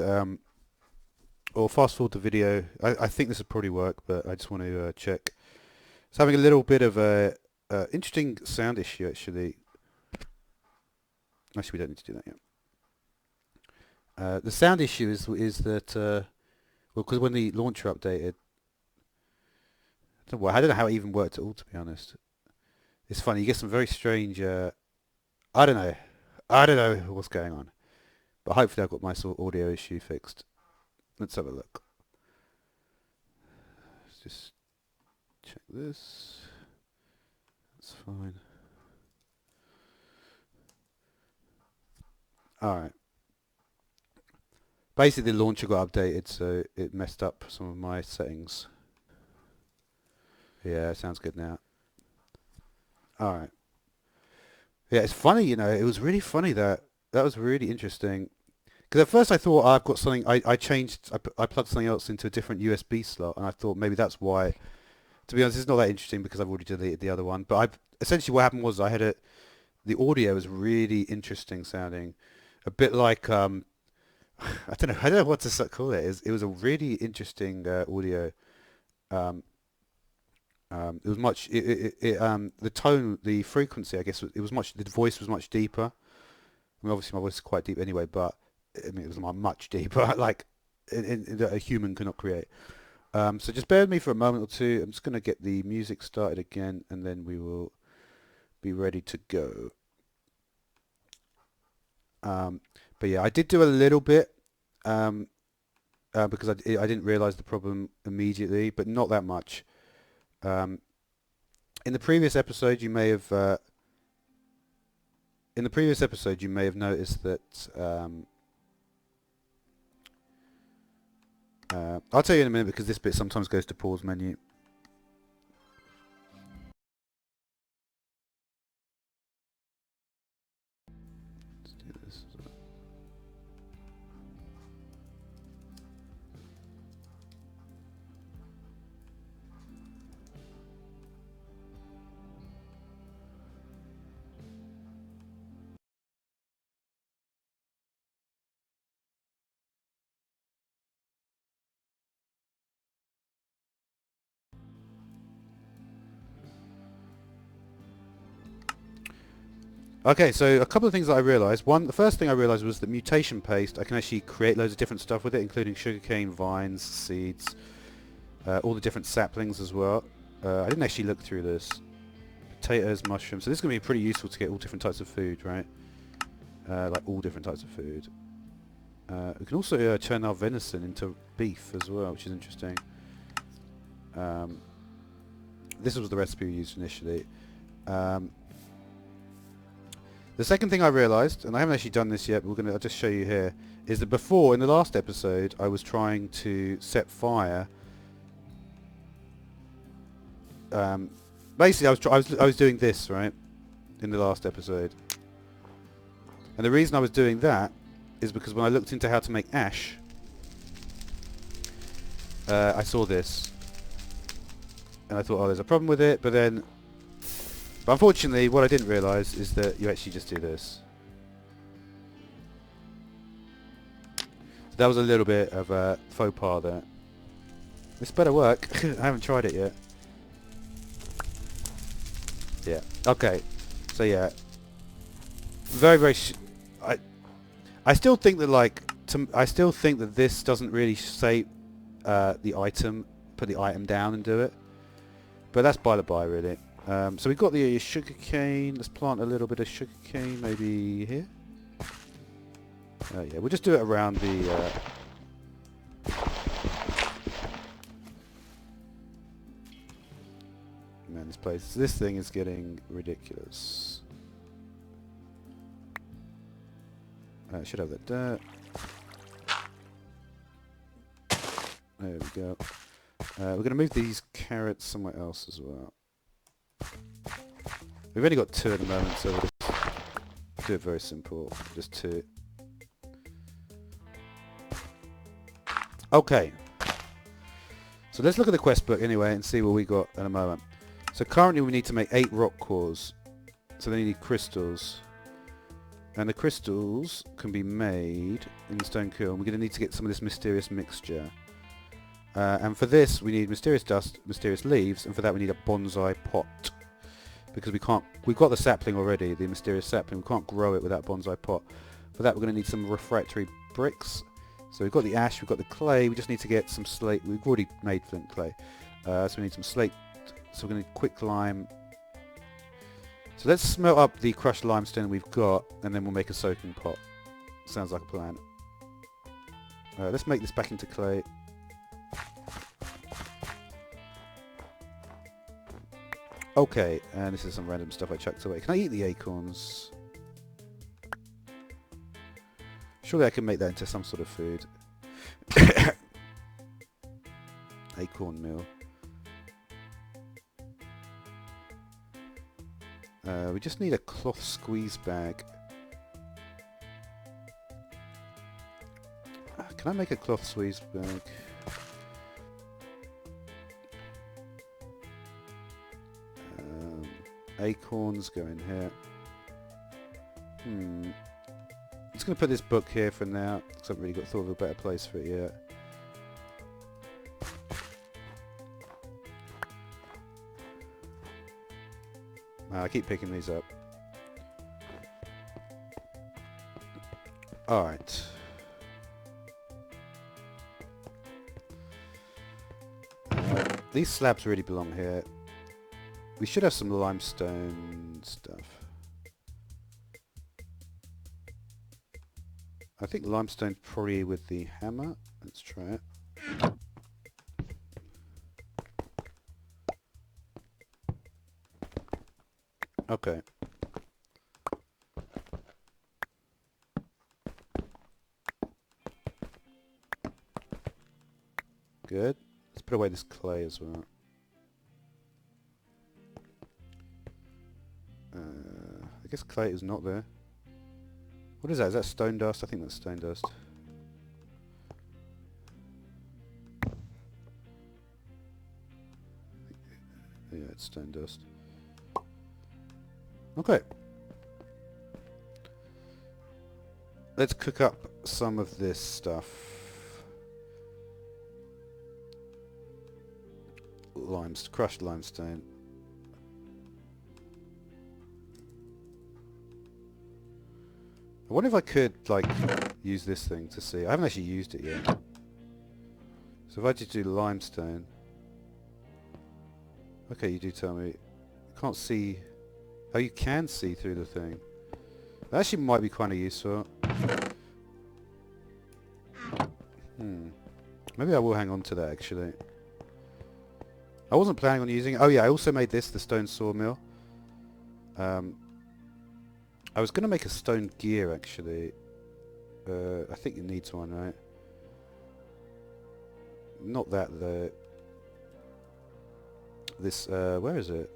or fast forward the video. I think this would probably work, but I just want to check. It's having a little bit of a interesting sound issue actually. Actually, we don't need to do that yet. The sound issue is that well, because when the launcher updated, I don't know how it even worked at all. To be honest, it's funny. You get some very strange. I don't know. I don't know what's going on, but hopefully I've got my sort of audio issue fixed. Let's have a look. Let's just check this. That's fine. Alright. Basically the launcher got updated, so it messed up some of my settings. Yeah, it sounds good now. Alright. Yeah, it's funny, you know, it was really funny that was really interesting. Because at first I thought I've got something, I plugged something else into a different USB slot, and I thought maybe that's why. To be honest, it's not that interesting because I've already deleted the other one. But essentially what happened was the audio was really interesting sounding. A bit like, I don't know what to call it. It was a really interesting audio. Um, it was much, the tone, the frequency, I guess, it was much, the voice was much deeper. I mean, obviously my voice is quite deep anyway, but I mean, it was much deeper, like that a human cannot create. So just bear with me for a moment or two. I'm just going to get the music started again, and then we will be ready to go. But yeah, I did do a little bit because I didn't realize the problem immediately, but not that much. In the previous episode, you may have noticed that I'll tell you in a minute because this bit sometimes goes to pause menu. Let's do this. Okay, so a couple of things that I realised. One, the first thing I realised was that mutation paste, I can actually create loads of different stuff with it, including sugarcane, vines, seeds, all the different saplings as well. I didn't actually look through this. Potatoes, mushrooms. So this is going to be pretty useful to get all different types of food, right? Like all different types of food. We can also turn our venison into beef as well, which is interesting. This was the recipe we used initially. The second thing I realised, and I haven't actually done this yet, but I'll just show you here, is that before, in the last episode, I was trying to set fire. Basically, I was doing this, right, in the last episode. And the reason I was doing that is because when I looked into how to make ash, I saw this. And I thought, oh, there's a problem with it, but unfortunately, what I didn't realise is that you actually just do this. So that was a little bit of a faux pas there. This better work. I haven't tried it yet. Yeah. Okay. So yeah. Very. I still think that I still think that this doesn't really say the item. Put the item down and do it. But that's by the by, really. So we've got the sugar cane. Let's plant a little bit of sugar cane, maybe here. Yeah, we'll just do it around the. Man, this thing is getting ridiculous. Should have that dirt. There we go. We're going to move these carrots somewhere else as well. We've only got 2 at the moment, so we'll just do it very simple. Just 2. Okay. So let's look at the quest book anyway and see what we got in a moment. So currently we need to make 8 rock cores. So then you need crystals. And the crystals can be made in the stone kiln. We're going to need to get some of this mysterious mixture. And for this, we need mysterious dust, mysterious leaves, and for that we need a bonsai pot. Because we can't... We've got the sapling already, the mysterious sapling. We can't grow it without bonsai pot. For that, we're going to need some refractory bricks. So we've got the ash, we've got the clay. We just need to get some slate. We've already made flint clay. So we need some slate. So we're going to need quick lime. So let's smelt up the crushed limestone we've got, and then we'll make a soaking pot. Sounds like a plan. Let's make this back into clay. Okay, and this is some random stuff I chucked away. Can I eat the acorns? Surely I can make that into some sort of food. Acorn meal. We just need a cloth squeeze bag. Can I make a cloth squeeze bag? Acorns go in here. I'm just going to put this book here for now, because I haven't really thought of a better place for it yet. I keep picking these up. Alright. These slabs really belong here. We should have some limestone stuff. I think limestone's probably with the hammer. Let's try it. Okay. Good. Let's put away this clay as well. I guess clay is not there. What is that? Is that stone dust? I think that's stone dust. Yeah, it's stone dust. Okay. Let's cook up some of this stuff. Crushed limestone. I wonder if I could, like, use this thing to see. I haven't actually used it yet. So if I just do limestone... Okay, you do tell me. I can't see... Oh, you can see through the thing. That actually might be kind of useful. Maybe I will hang on to that, actually. I wasn't planning on using it. Oh yeah, I also made this, the stone sawmill. I was going to make a stone gear, actually. I think it needs one, right? Not that, though. This, where is it?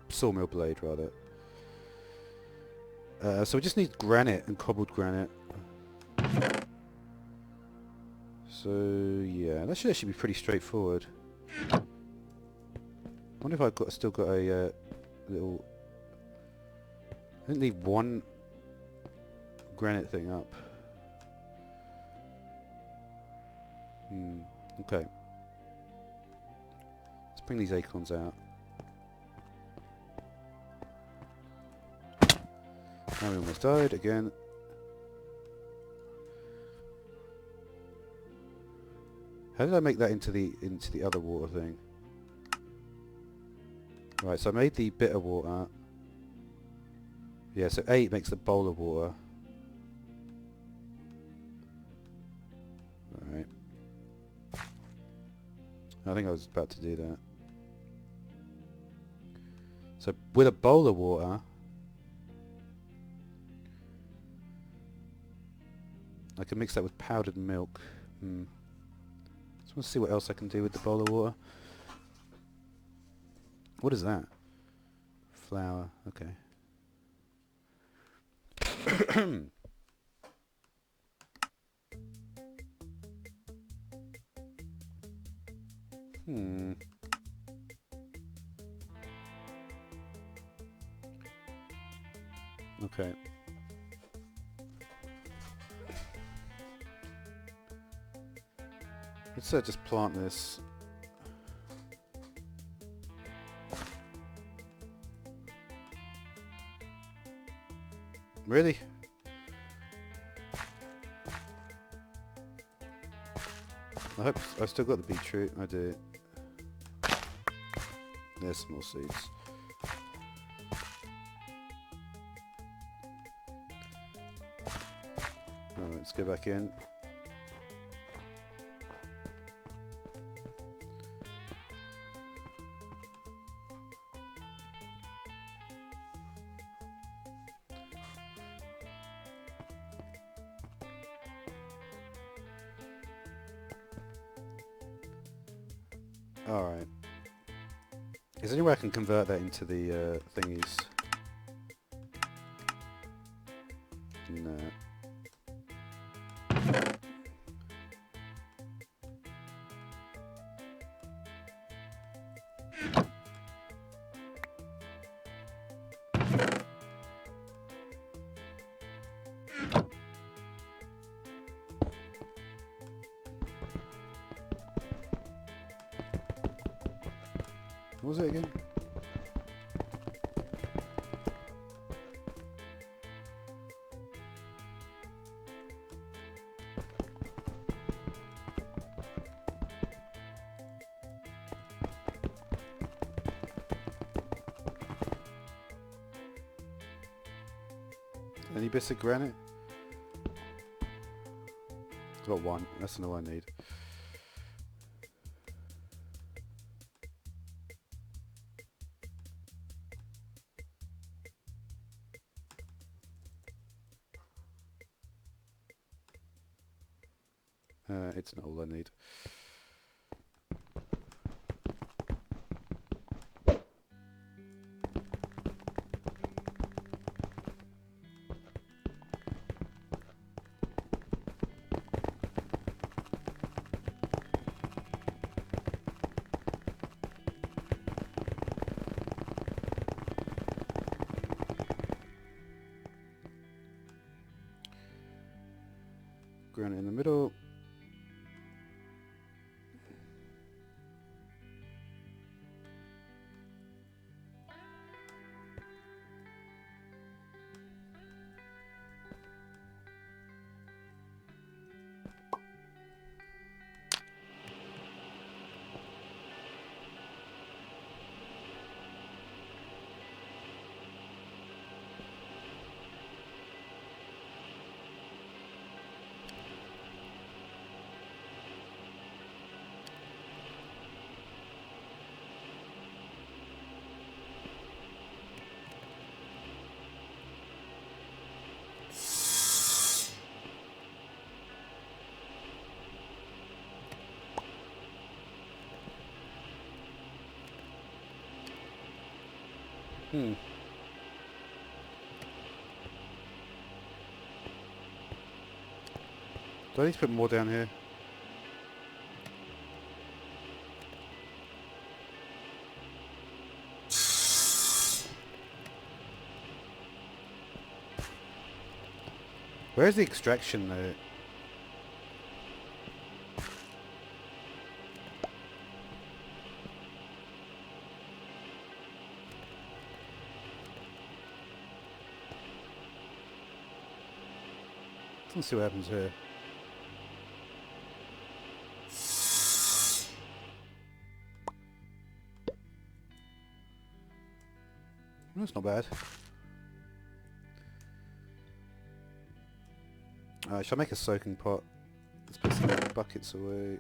Sawmill blade, rather. So we just need granite and cobbled granite. So, yeah, that should actually be pretty straightforward. I wonder if I've still got a little... I didn't leave one granite thing up. Okay. Let's bring these acorns out. Now we almost died again. How did I make that into the other water thing? Right, so I made the bitter water. Yeah, so 8 makes the bowl of water. Right. I think I was about to do that. So with a bowl of water, I can mix that with powdered milk. Just want to see what else I can do with the bowl of water. What is that? Flour. Okay. Okay. Let's just plant this. Really? I hope I've still got the beetroot. I do. There's some more seeds. Alright, let's go back in. Alright. Is there any way I can convert that into the thingies? No. What was it again? Any bits of granite? I've got one. That's all I need. It's not all I need. Granite in the middle. Hmm. Do I need to put more down here? Where's the extraction though? Let's see what happens here. That's not bad. Shall I make a soaking pot? Let's put some buckets away.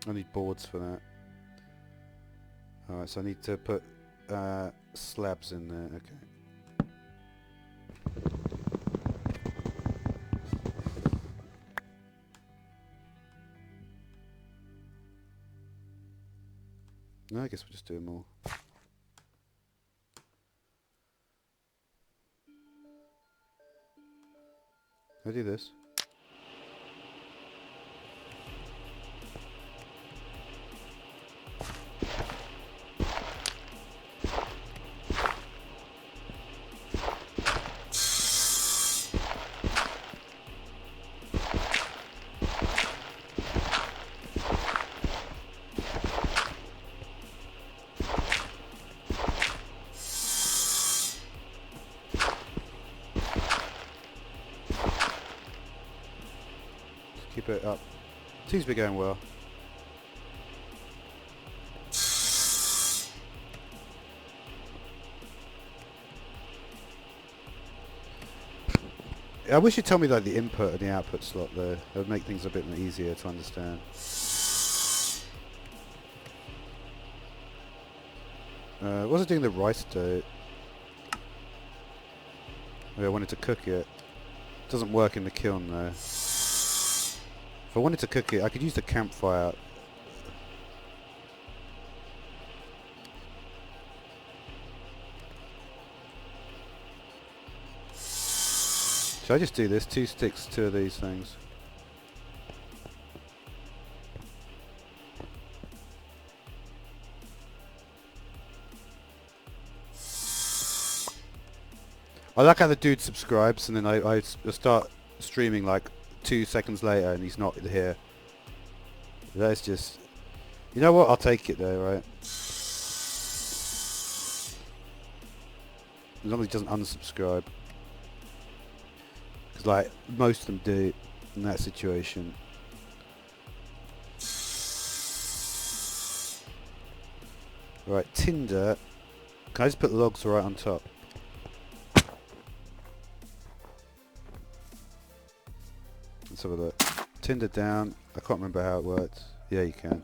I need boards for that. Alright, so I need to put slabs in there. Okay. No, I guess we'll just do more. I do this. Keep it up. Seems to be going well. I wish you'd tell me like the input and the output slot though. That would make things a bit easier to understand. What was I doing the rice dough? Oh, I wanted to cook it. Doesn't work in the kiln though. If I wanted to cook it, I could use the campfire. Should I just do this? 2 sticks, 2 of these things. I like how the dude subscribes and then I start streaming like 2 seconds later and he's not here. That's just... You know what? I'll take it though, right? As long as he doesn't unsubscribe. Because like, most of them do in that situation. Right, tinder. Can I just put logs right on top? Let's have a look. Tinder down. I can't remember how it works. Yeah, you can.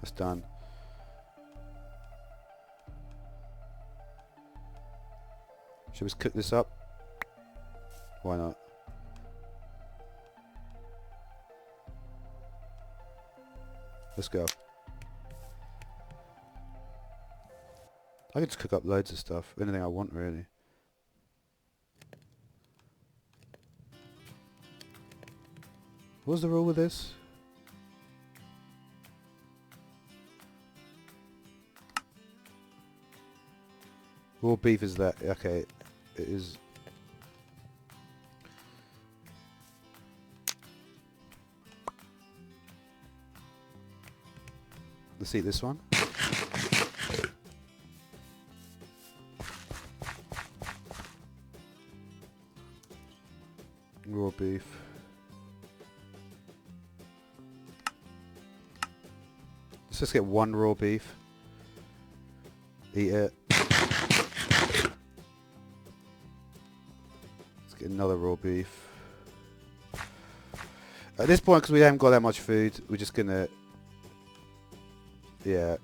That's done. Should we just cook this up? Why not? Let's go. I can just cook up loads of stuff. Anything I want, really. What was the rule with this? Raw beef is that? Okay, it is. Let's eat this one. Raw beef. Let's just get 1 raw beef. Eat it. Let's get another raw beef. At this point, because we haven't got that much food, we're just gonna... Yeah.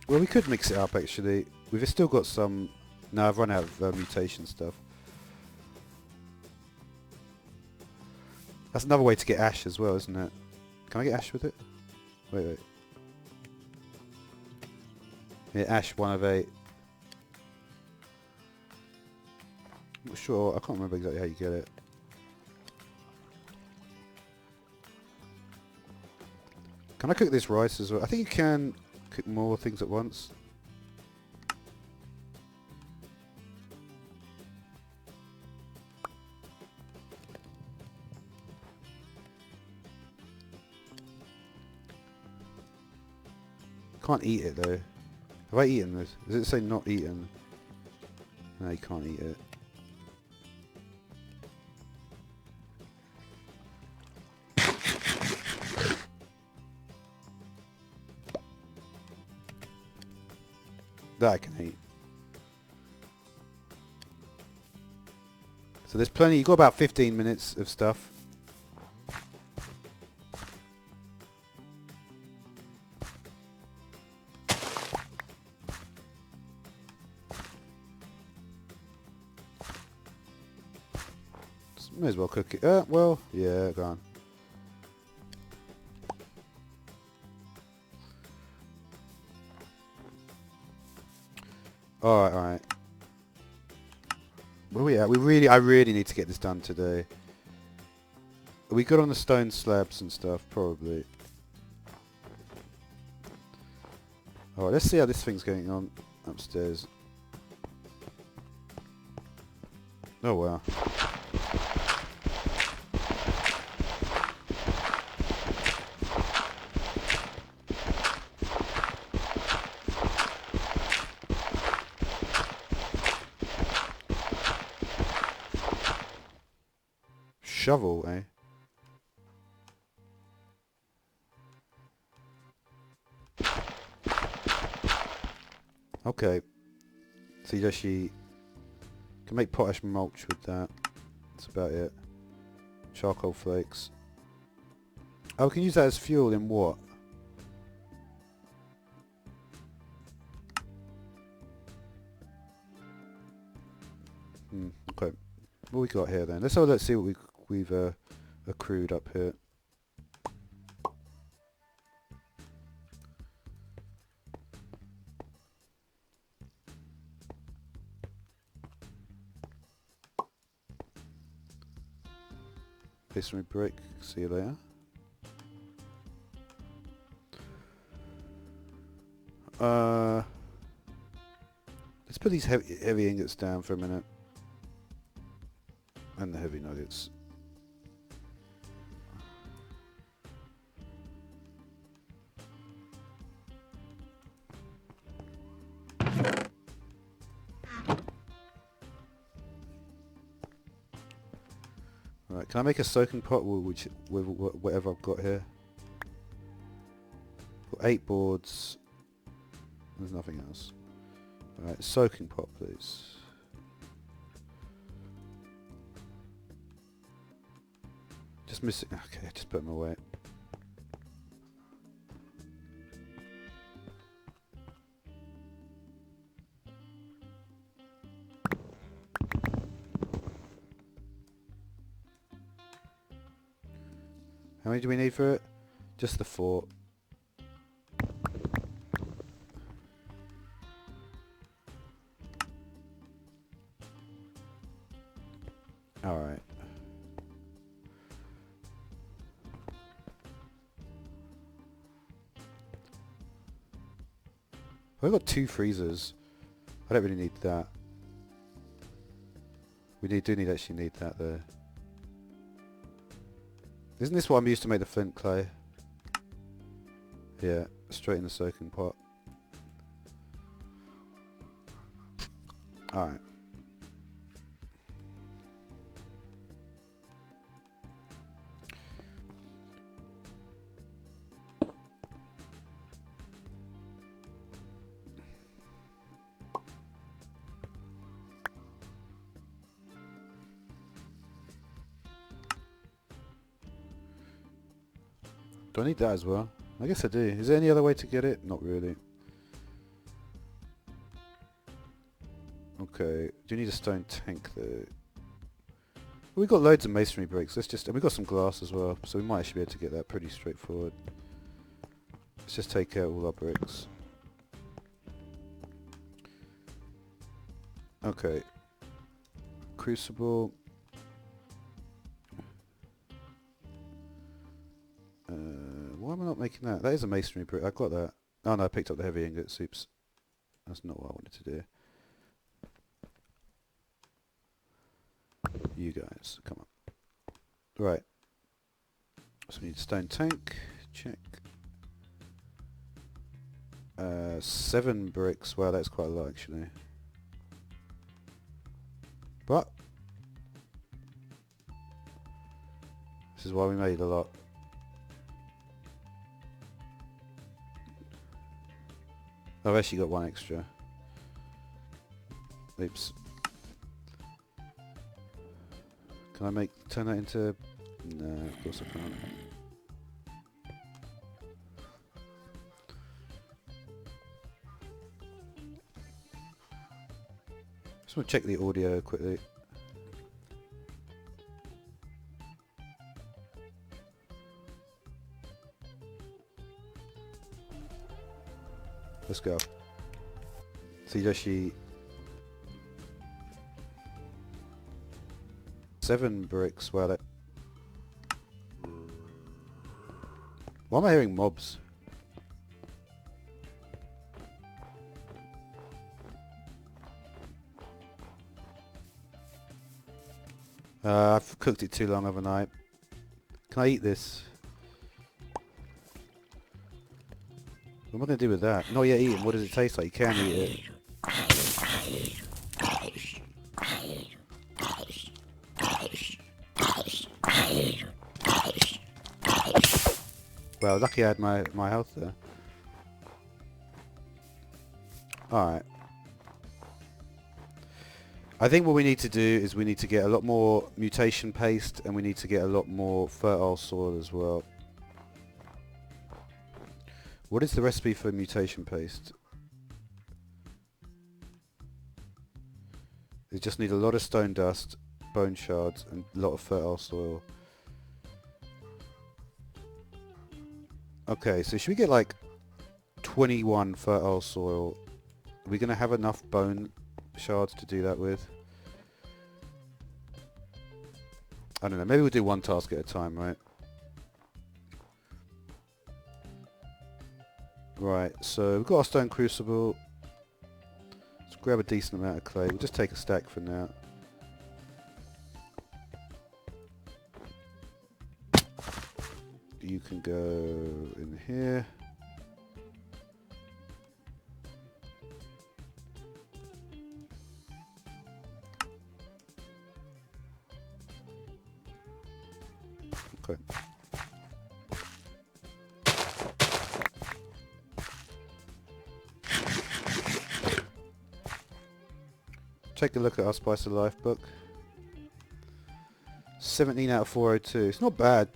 Well, we could mix it up, actually. We've still got some... No, I've run out of mutation stuff. That's another way to get ash as well, isn't it? Can I get ash with it? Wait. Yeah, ash 1 of 8. I'm not sure. I can't remember exactly how you get it. Can I cook this rice as well? I think you can cook more things at once. Can't eat it though. Have I eaten this? Does it say not eaten? No, you can't eat it. That I can eat. So there's plenty. You've got about 15 minutes of stuff. May as well cook it. Well, yeah, go on. Alright. Where are we at? I really need to get this done today. Are we good on the stone slabs and stuff? Probably. Alright, let's see how this thing's going on upstairs. Oh wow. shovel, eh? Okay. So you actually can make potash mulch with that. That's about it. Charcoal flakes. Oh, we can use that as fuel in what? Okay. What we got here then? Let's see what we've accrued up here. Masonry brick. See you later. Let's put these heavy ingots down for a minute. And the heavy nuggets. Right, can I make a soaking pot with whatever I've got here? Got 8 boards. There's nothing else. Alright, soaking pot, please. Just missing. Okay, just put them away. How many do we need for it? Just the 4. Alright. I've got 2 freezers. I don't really need that. We do actually need that there. Isn't this what I'm used to make the flint clay? Yeah, straight in the soaking pot. Alright. Do I need that as well? I guess I do. Is there any other way to get it? Not really. Okay. Do you need a stone tank though? We've got loads of masonry bricks. And we've got some glass as well, so we might actually be able to get that pretty straightforward. Let's just take out all our bricks. Okay. Crucible. Why am I not making that? That is a masonry brick. I got that. Oh no, I picked up the heavy ingot. Oops. That's not what I wanted to do. You guys, come on. Right. So we need a stone tank. Check. 7 bricks. Wow, that's quite a lot actually. But this is why we made a lot. I've actually got 1 extra. Oops. Can I turn that into... No, of course I can't. Just want to check the audio quickly. Let's go. So you actually 7 bricks. Well, that. Why am I hearing mobs? I've cooked it too long overnight. Can I eat this? What am I going to do with that? Not yet eaten. What does it taste like? You can eat it. Well, lucky I had my health there. Alright. I think what we need to do is we need to get a lot more mutation paste and we need to get a lot more fertile soil as well. What is the recipe for mutation paste? We just need a lot of stone dust, bone shards and a lot of fertile soil. Okay, so should we get like 21 fertile soil? Are we going to have enough bone shards to do that with? I don't know, maybe we'll do one task at a time, right? Right, so we've got our stone crucible. Let's grab a decent amount of clay. We'll just take a stack for now. You can go in here. Okay. Take a look at our Spice of Life book. 17 out of 402. It's not bad.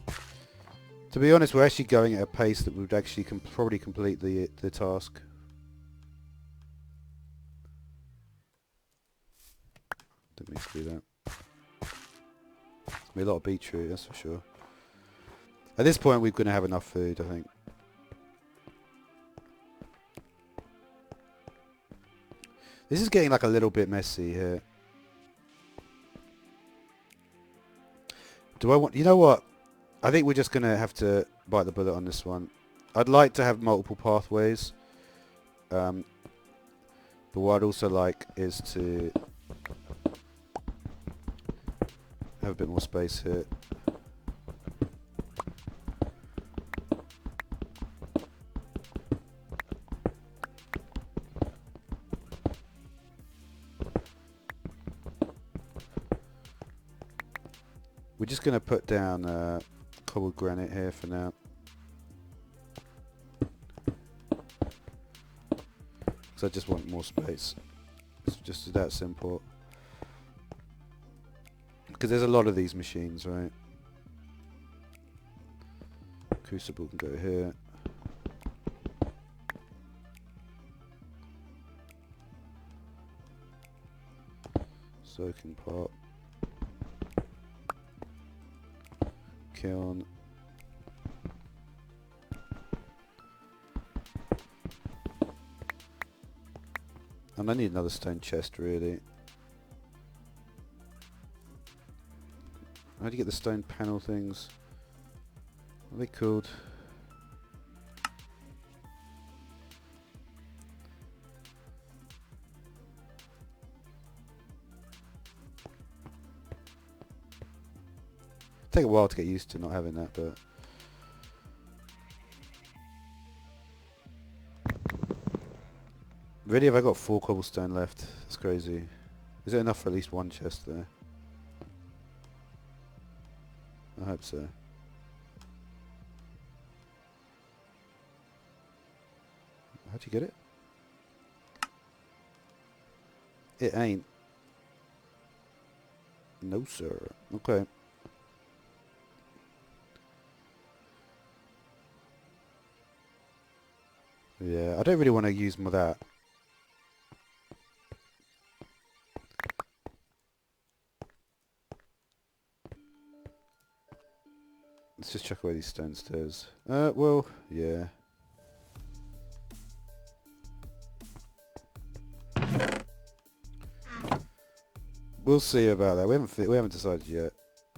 To be honest, we're actually going at a pace that would actually probably complete the task. Didn't mean to do that. There's gonna be a lot of beetroot, that's for sure. At this point, we're going to have enough food, I think. This is getting like a little bit messy here. Do I want... You know what? I think we're just going to have to bite the bullet on this one. I'd like to have multiple pathways. But what I'd also like is to have a bit more space here. We're just going to put down cobbled granite here for now. Because I just want more space. It's just that simple. Because there's a lot of these machines, right? Crucible can go here. Soaking pot. Kiln. And I need another stone chest, really. How do you get the stone panel things? What are they called? Take a while to get used to not having that, but really, have I got 4 cobblestone left? That's crazy. Is it enough for at least one chest there? I hope so. How'd you get it? It ain't. No, sir. Okay. Yeah, I don't really want to use that. Let's just chuck away these stone stairs. Well, yeah. We'll see about that. We haven't decided yet.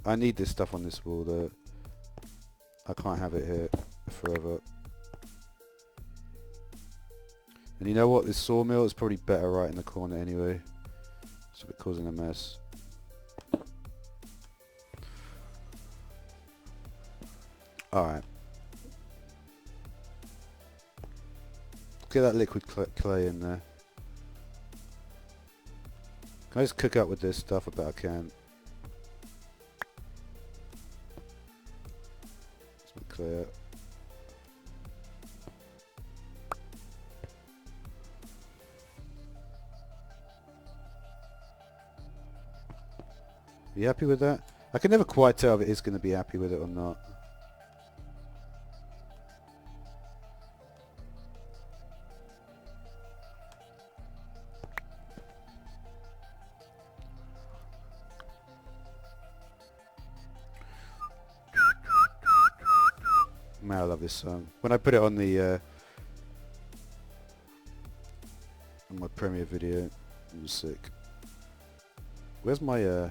I need this stuff on this wall though. I can't have it here forever. And you know what? This sawmill is probably better right in the corner anyway. So we're causing a mess. Alright. Get that liquid clay in there. Can I just cook up with this stuff? I bet I can. Let's make clear. You happy with that? I can never quite tell if it is going to be happy with it or not. Man, I love this song. When I put it on the on my premiere video, it was sick. Where's my yeah?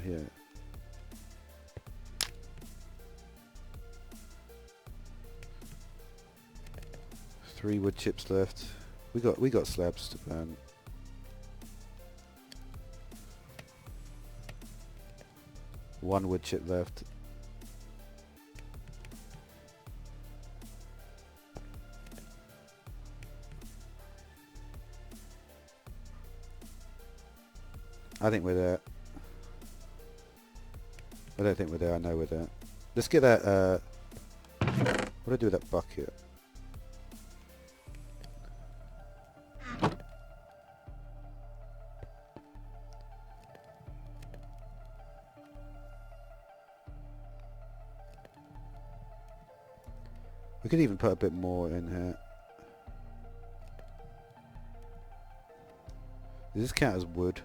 3 wood chips left. We got slabs to burn. One wood chip left. I think we're there. I don't think we're there. I know we're there. Let's get that. What do I do with that bucket? We could even put a bit more in here. Does this count as wood?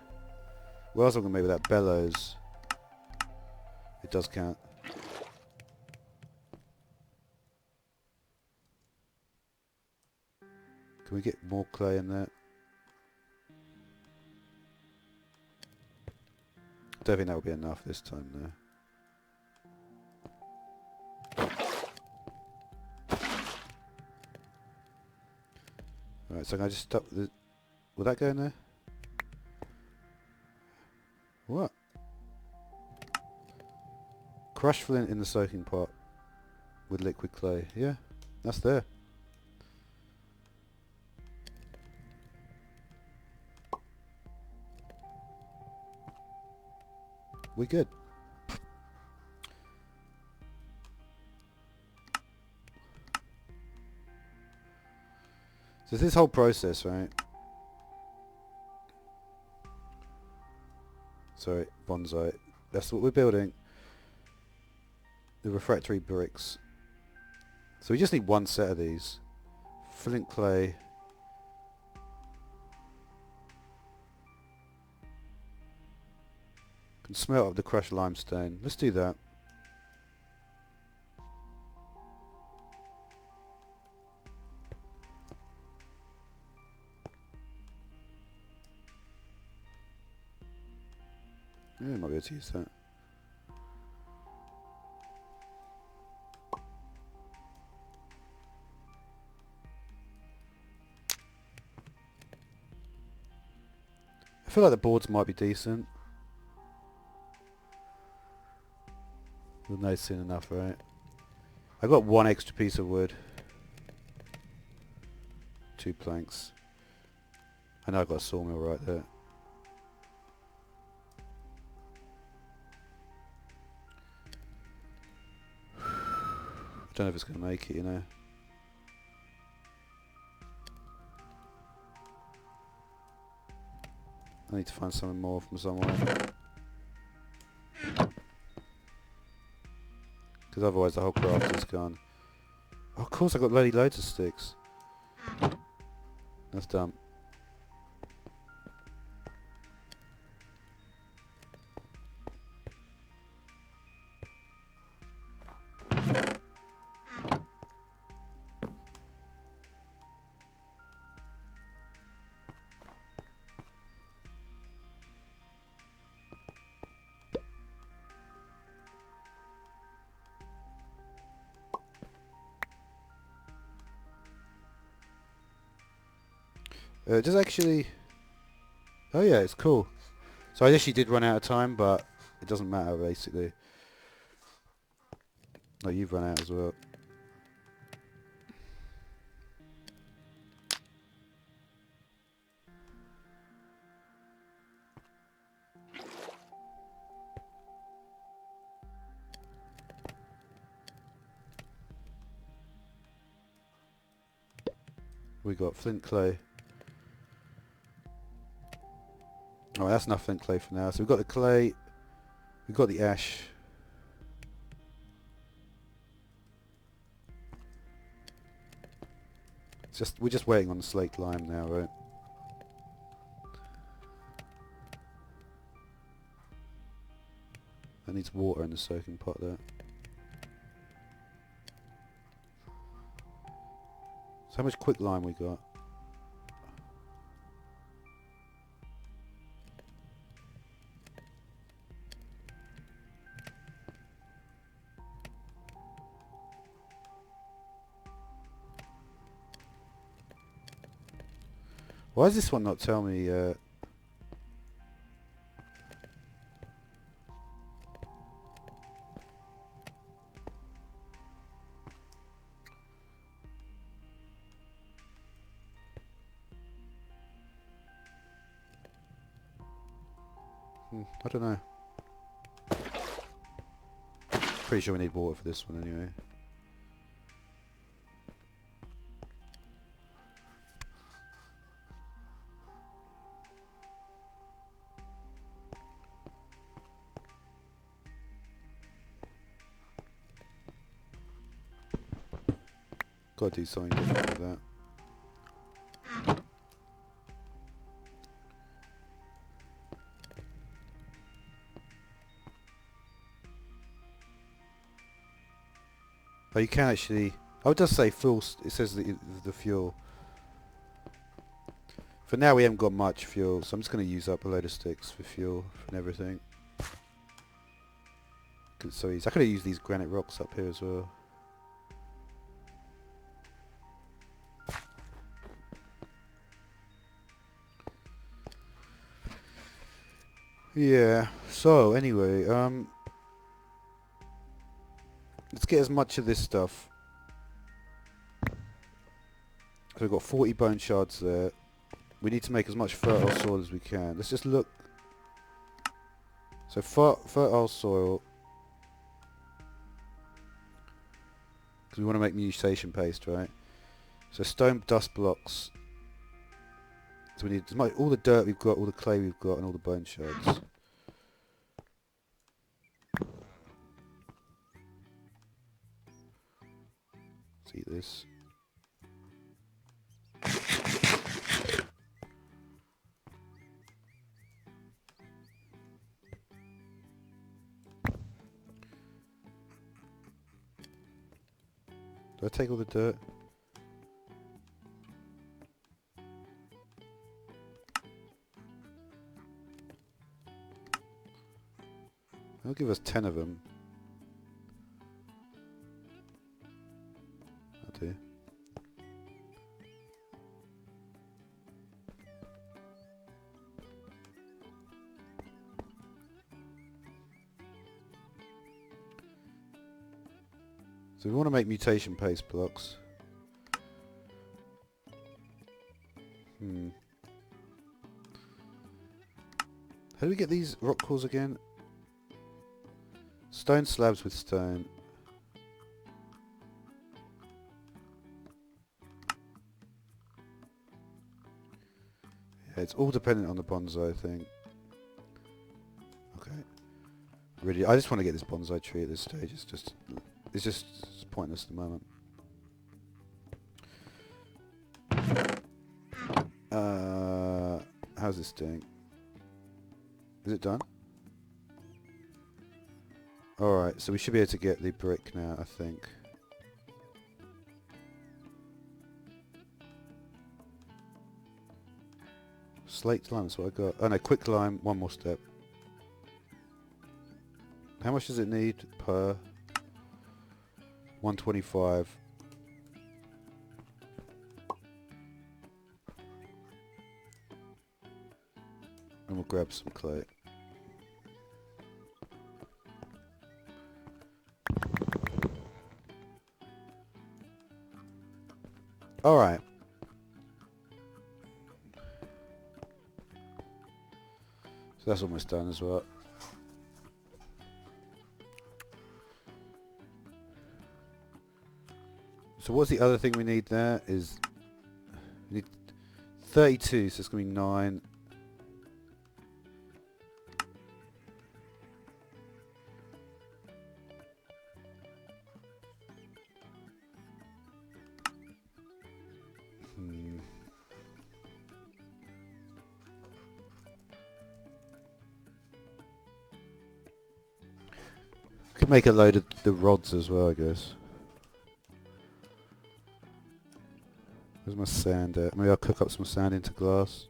What else am I going to make with that? Bellows. It does count. Can we get more clay in there? I don't think that will be enough this time though. Alright, so can I just stop the... Will that go in there? What? Crushed flint in the soaking pot with liquid clay. Yeah, that's there. We're good. So this whole process, right? Sorry, bonsai. That's what we're building. The refractory bricks. So we just need one set of these. Flint clay. Can smelt up the crushed limestone. Let's do that. Yeah, I might be able to use that. I feel like the boards might be decent. We'll know soon enough, right? I got one extra piece of wood. 2 planks. I know I've got a sawmill right there. I don't know if it's going to make it, you know. I need to find something more from somewhere. Because otherwise the whole craft is gone. Oh, of course I got bloody loads of sticks. That's dumb. Just actually... Oh yeah, it's cool. So I actually did run out of time, but it doesn't matter basically. No, you've run out as well. We got flint clay. Oh, that's enough flint clay for now. So we've got the clay. We've got the ash. We're just waiting on the slaked lime now, right? That needs water in the soaking pot there. So how much quick lime we got? Why does this one not tell me? I don't know. Pretty sure we need water for this one anyway. Gotta do something different with that. Oh, you can actually... Oh, it does say fuel... It says the fuel. For now we haven't got much fuel, so I'm just going to use up a load of sticks for fuel and everything. It's so easy. I could have used these granite rocks up here as well. Yeah, so anyway, let's get as much of this stuff. So we've got 40 bone shards there. We need to make as much fertile soil as we can. Let's just look. So fertile soil. Because we want to make mutation paste, right? So stone dust blocks. So we need as much, all the dirt we've got, all the clay we've got, and all the bone shards. Let's eat this. Do I take all the dirt? They'll give us 10 of them. I'll do. So we want to make mutation paste blocks. How do we get these rock cores again? Stone slabs with stone. Yeah, it's all dependent on the bonsai thing. Okay. Really, I just want to get this bonsai tree at this stage. It's just pointless at the moment. How's this doing? Is it done? Alright, so we should be able to get the brick now, I think. Slaked lime, that's what I got. Oh no, quick lime, one more step. How much does it need per? 125. And we'll grab some clay. Alright. So that's almost done as well. So what's the other thing we need there is... We need 32, so it's going to be 9. Hmm. Could make a load of the rods as well, I guess. Where's my sand at? Maybe I'll cook up some sand into glass.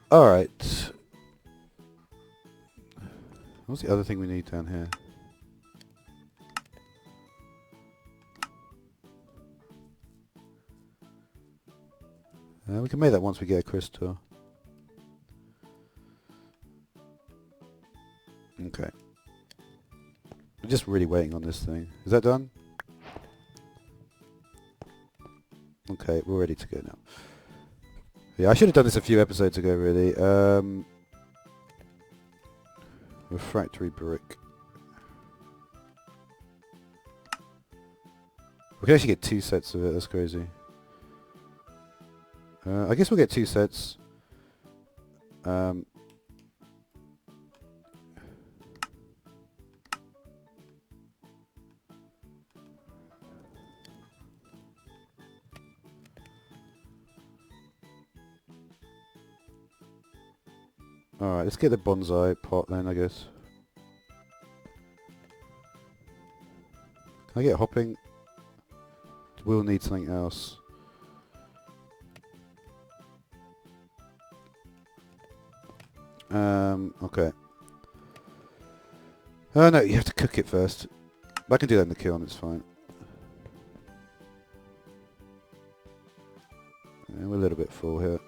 Alright. What's the other thing we need down here? We can make that once we get a crystal. Okay. I'm just really waiting on this thing. Is that done? Okay, we're ready to go now. Yeah, I should have done this a few episodes ago, really. Refractory brick. We can actually get 2 sets of it, that's crazy. I guess we'll get 2 sets. Alright, let's get the bonsai pot then, I guess. Can I get hopping? We'll need something else. Okay. Oh no, you have to cook it first. I can do that in the kiln, it's fine. Yeah, we're a little bit full here.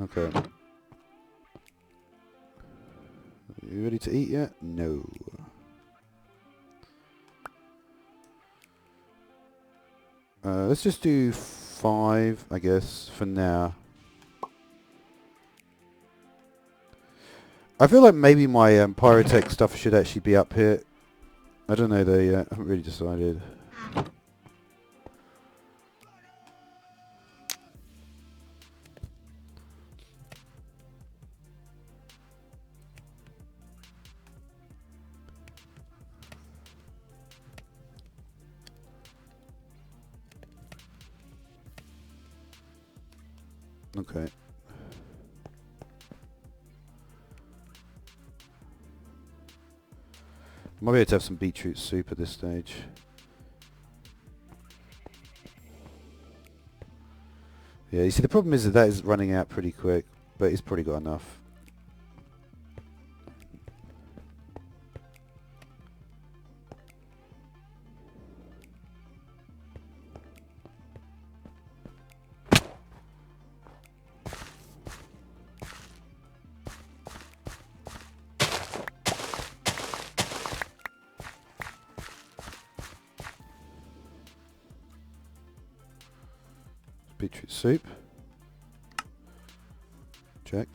Okay. You ready to eat yet? No. Let's just do 5, I guess, for now. I feel like maybe my pyrotech stuff should actually be up here. I don't know though yet. I haven't really decided. Okay. Might be able to have some beetroot soup at this stage. Yeah, you see the problem is that is running out pretty quick, but it's probably got enough. Beetroot soup. Check.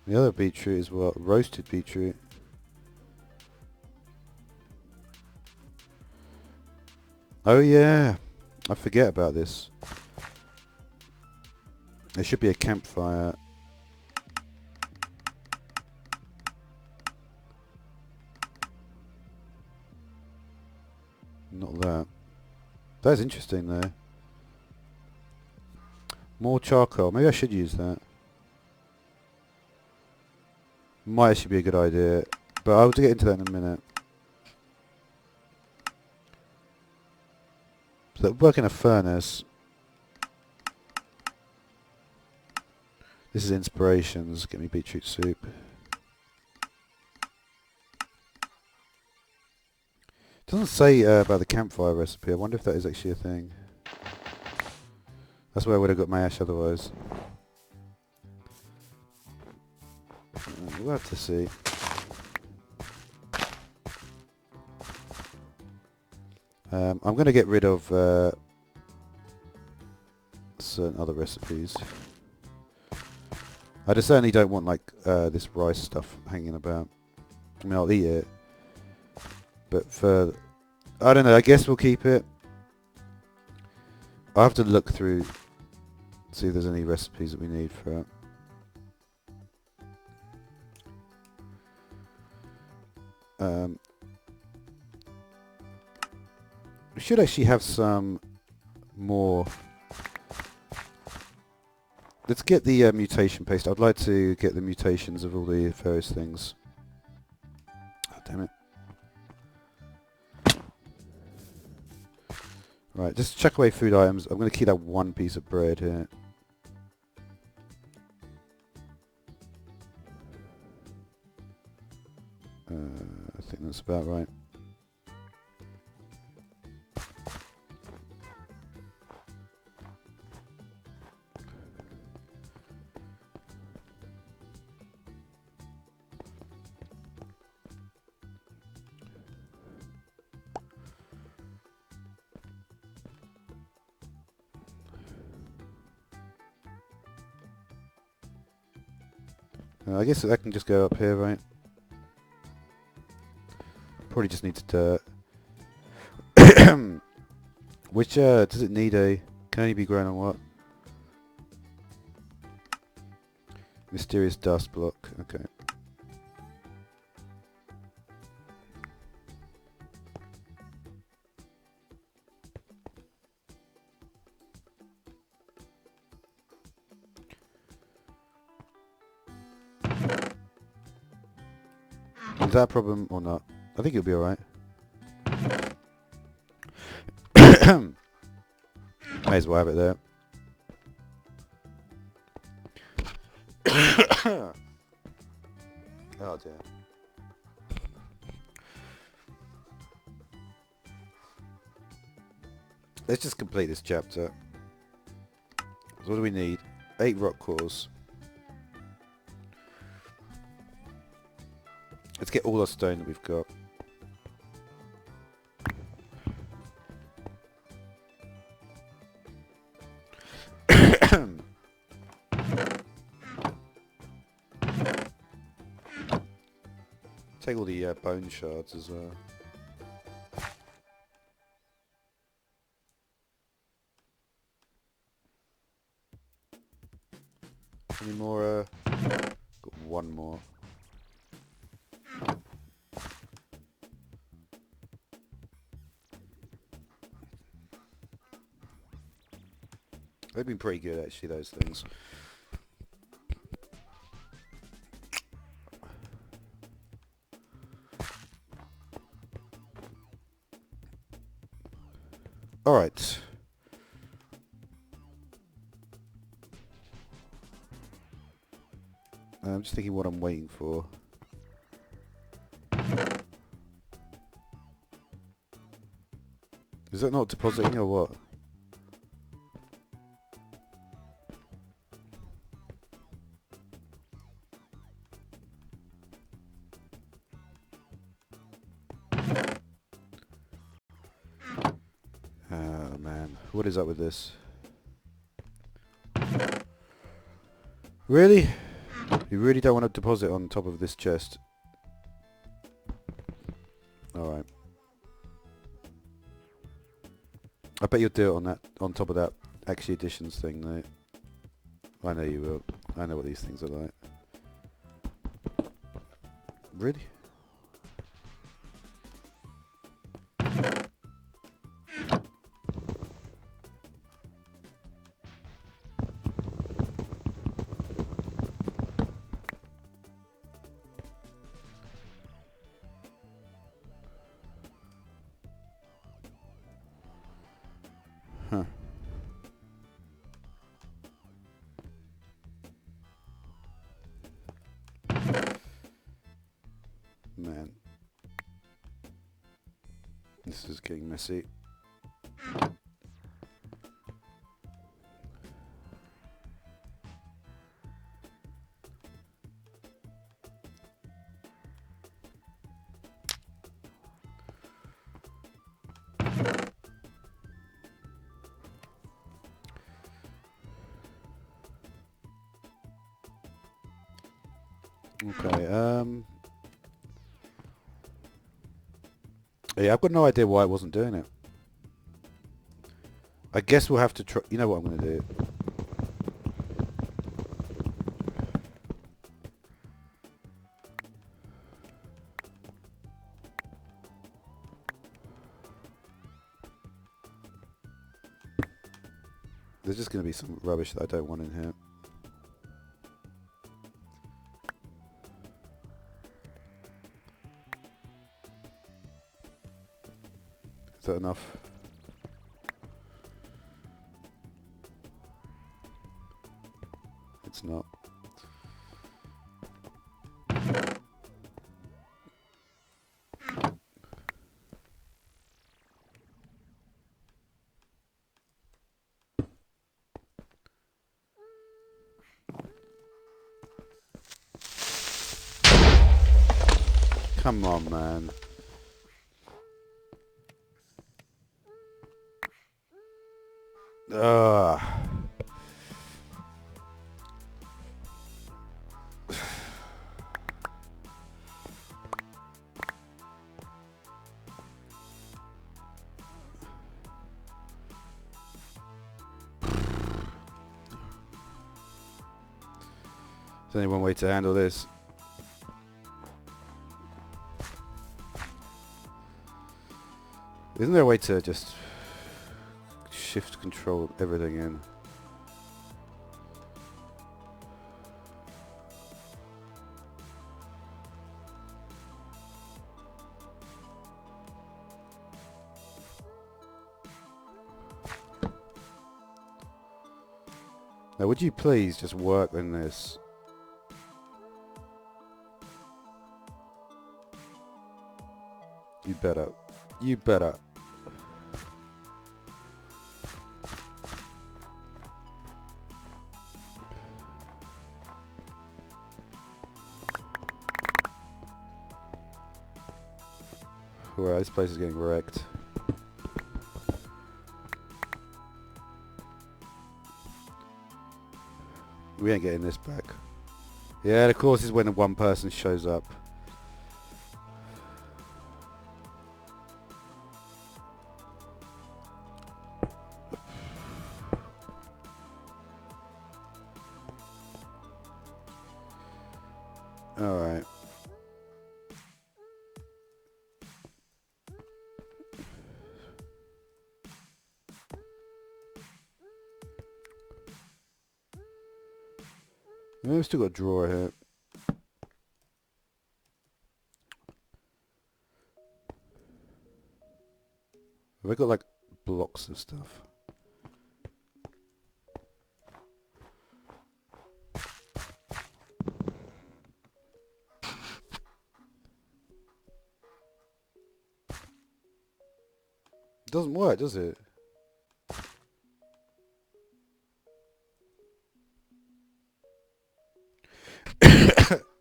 The other beetroot is what? Roasted beetroot. Oh yeah, I forget about this. There should be a campfire. Not that. That's interesting though. More charcoal. Maybe I should use that. Might actually be a good idea. But I'll get into that in a minute. So work in a furnace. This is inspirations. Get me beetroot soup. It doesn't say about the campfire recipe. I wonder if that is actually a thing. That's where I would have got my ash otherwise. we'll have to see. I'm going to get rid of certain other recipes. I just certainly don't want like this rice stuff hanging about. I mean, I'll eat it, but for I don't know. I guess we'll keep it. I'll have to look through, see if there's any recipes that we need for it. We should actually have some more. Let's get the mutation paste. I'd like to get the mutations of all the various things. Oh, damn it. Right, just chuck away food items. I'm going to keep that one piece of bread here. I think that's about right. I guess that can just go up here, right? Probably just needs dirt. Which does it need a? Can only be grown on what? Mysterious dust block. Okay. Is that a problem or not? I think it'll be alright. May as well have it there. Oh dear. Let's just complete this chapter. So what do we need? 8 rock cores. Let's get all our stone that we've got. Take all the bone shards as well. Any more? Got one more. They've been pretty good actually, those things. Alright. I'm just thinking what I'm waiting for. Is that not depositing or what? Oh man, what is up with this? Really? You really don't want to deposit on top of this chest? Alright. I bet you'll do it on that, on top of that Axie Editions thing though. I know you will. I know what these things are like. Really? Huh. Man. This is getting messy. Okay, yeah, I've got no idea why it wasn't doing it. I guess we'll have to try... You know what I'm going to do? There's just going to be some rubbish that I don't want in here. Is that enough? It's not. Come on, man. Ugh. There's only one way to handle this. Isn't there a way to just shift control everything in? Now, would you please just work in this? You better. You better. Well, this place is getting wrecked. We ain't getting this back. Yeah, of course, is when one person shows up. Alright. We've still got a drawer here. Have I got like blocks of stuff? It doesn't work, does it?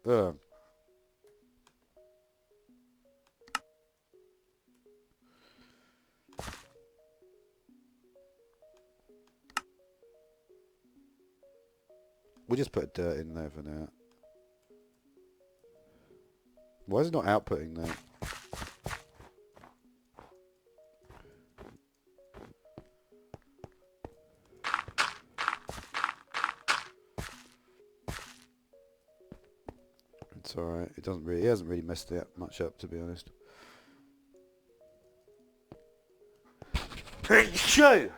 Ugh. We'll just put dirt in there for now. Why is it not outputting that? It's alright. It doesn't really. It hasn't really messed it much up, to be honest. Show.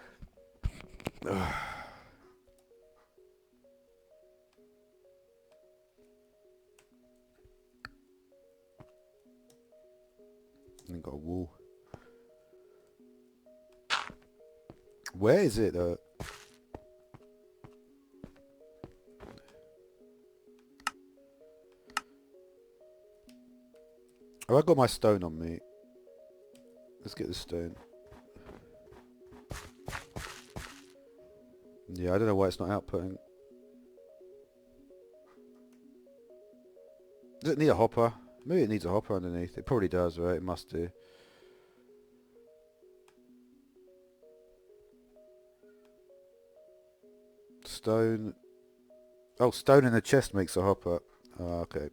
And got a wall. Where is it? Have I got my stone on me? Let's get the stone. Yeah, I don't know why it's not outputting. Does it need a hopper? Maybe it needs a hopper underneath. It probably does, right? It must do. Stone. Oh, stone in the chest makes a hopper. Oh, okay.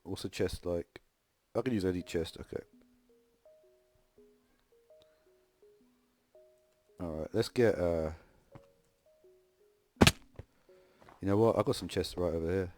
What's a chest like? I can use any chest. Okay. Alright, let's get, you know what? I've got some chests right over here.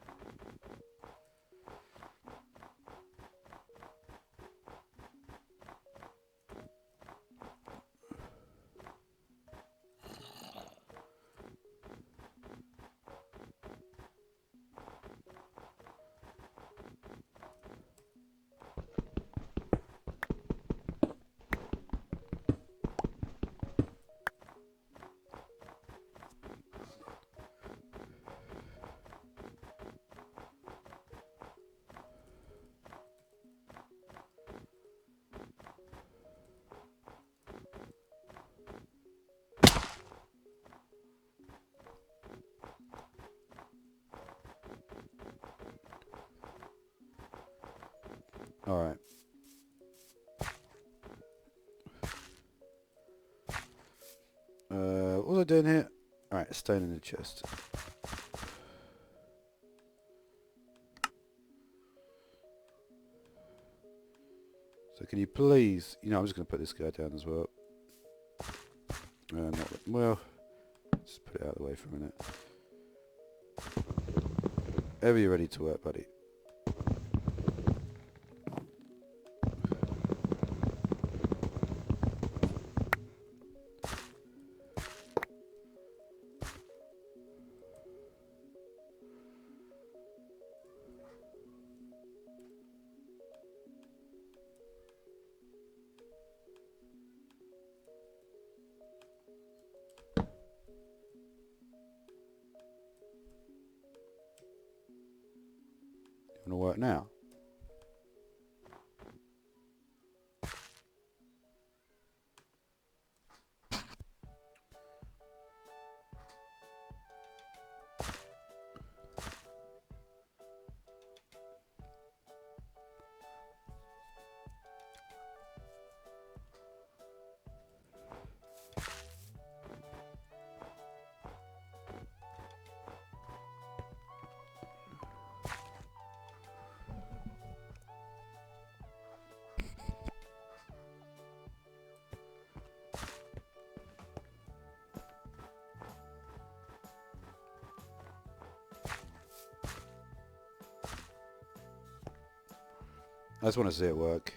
Alright. What was I doing here? Alright, stone in the chest. So can you please... You know, I'm just going to put this guy down as well. Well, just put it out of the way for a minute. Ever you're ready to work, buddy. You want to work now? I just want to see it work.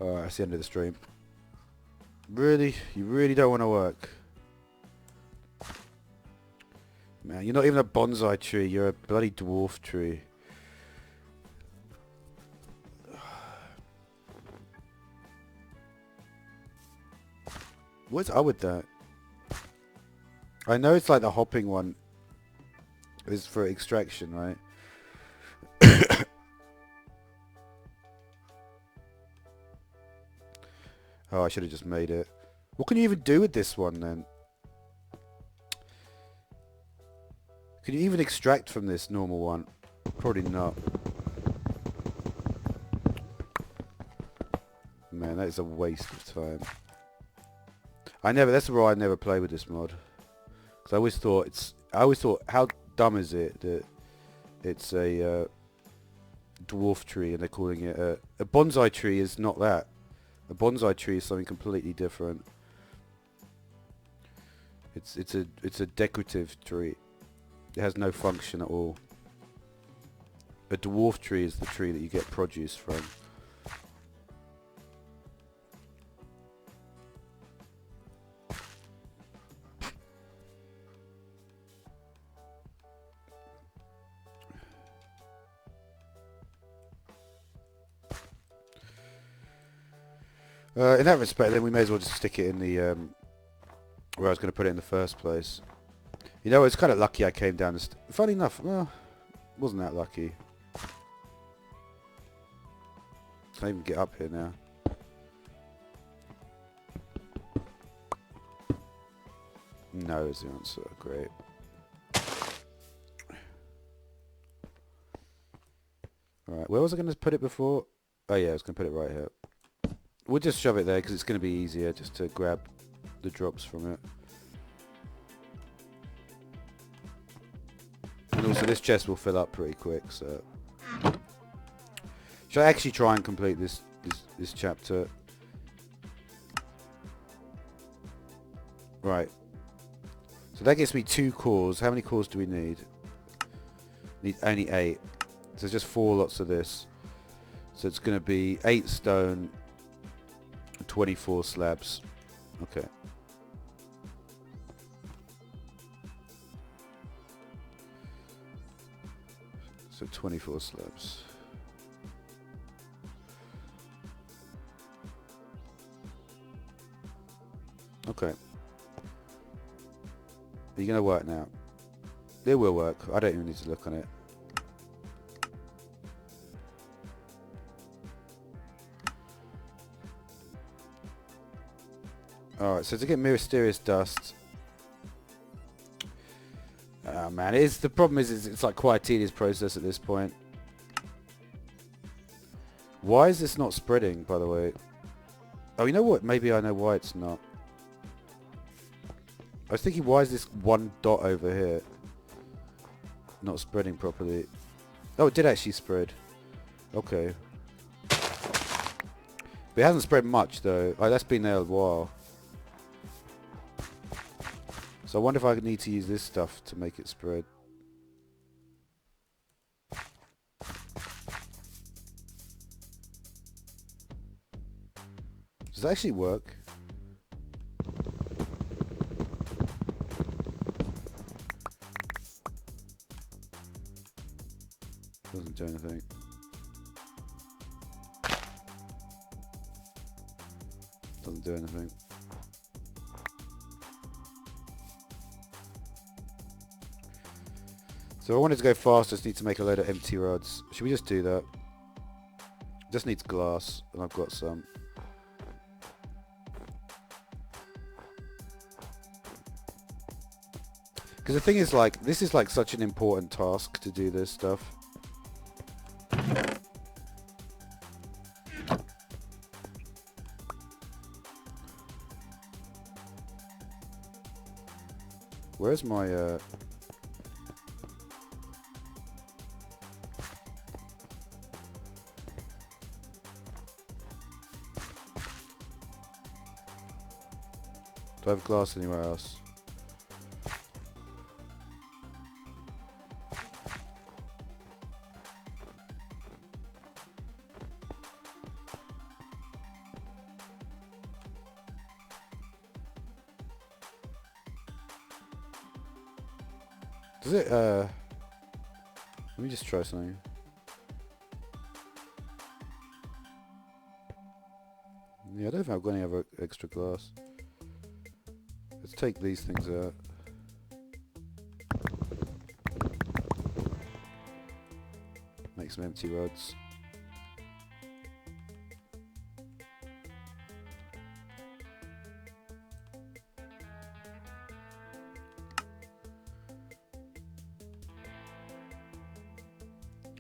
Alright, that's the end of the stream. Really? You really don't want to work? Man, you're not even a bonsai tree, you're a bloody dwarf tree. What's up with that? I know it's like the hopping one is for extraction, right? Oh, I should have just made it. What can you even do with this one then? Can you even extract from this normal one? Probably not. Man, that is a waste of time. That's why I never play with this mod. Because I always thought, how dumb is it that it's a dwarf tree and they're calling it a bonsai tree is not that. A bonsai tree is something completely different. It's a decorative tree. It has no function at all. A dwarf tree is the tree that you get produce from. In that respect, then we may as well just stick it in the where I was going to put it in the first place. You know, it's kind of lucky I came down. Funny enough, well, wasn't that lucky. Can't even get up here now. No is the answer. Great. Alright, where was I going to put it before? Oh yeah, I was going to put it right here. We'll just shove it there because it's going to be easier just to grab the drops from it. And also this chest will fill up pretty quick, so... Should I actually try and complete this chapter? Right. So that gets me 2 cores. How many cores do we need? Need only 8. So just 4 lots of this. So it's going to be 8 stone, 24 slabs. Okay. So 24 slabs. Okay. Are you going to work now? It will work. I don't even need to look on it. Alright, so to get mysterious dust... Oh man, the problem is it's like quite a tedious process at this point. Why is this not spreading, by the way? Oh, you know what? Maybe I know why it's not. I was thinking, why is this one dot over here not spreading properly? Oh, it did actually spread. Okay. But it hasn't spread much, though. Oh, that's been there a while. So I wonder if I need to use this stuff to make it spread. Does that actually work? Doesn't do anything. Doesn't do anything. So if I wanted to go fast, I just need to make a load of empty rods. Should we just do that? Just needs glass, and I've got some. Because the thing is, like, this is like such an important task to do this stuff. Where's my do I have glass anywhere else? Does it, let me just try something. Yeah, I don't think I've got any other extra glass. Let's take these things out. Make some empty rods.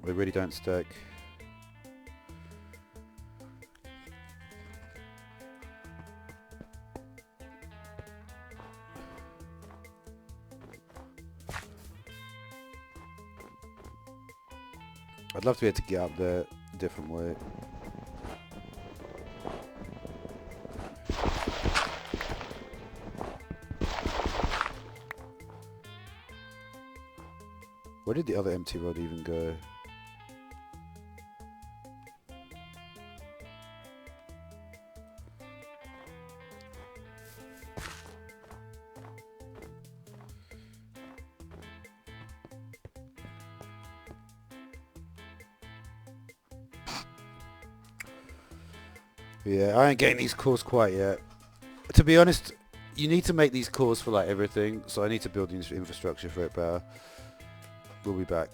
They really don't stack. I'd love to be able to get up there a different way. Where did the other empty rod even go? Yeah, I ain't getting these cores quite yet. To be honest, you need to make these cores for like everything, so I need to build the infrastructure for it better. We'll be back.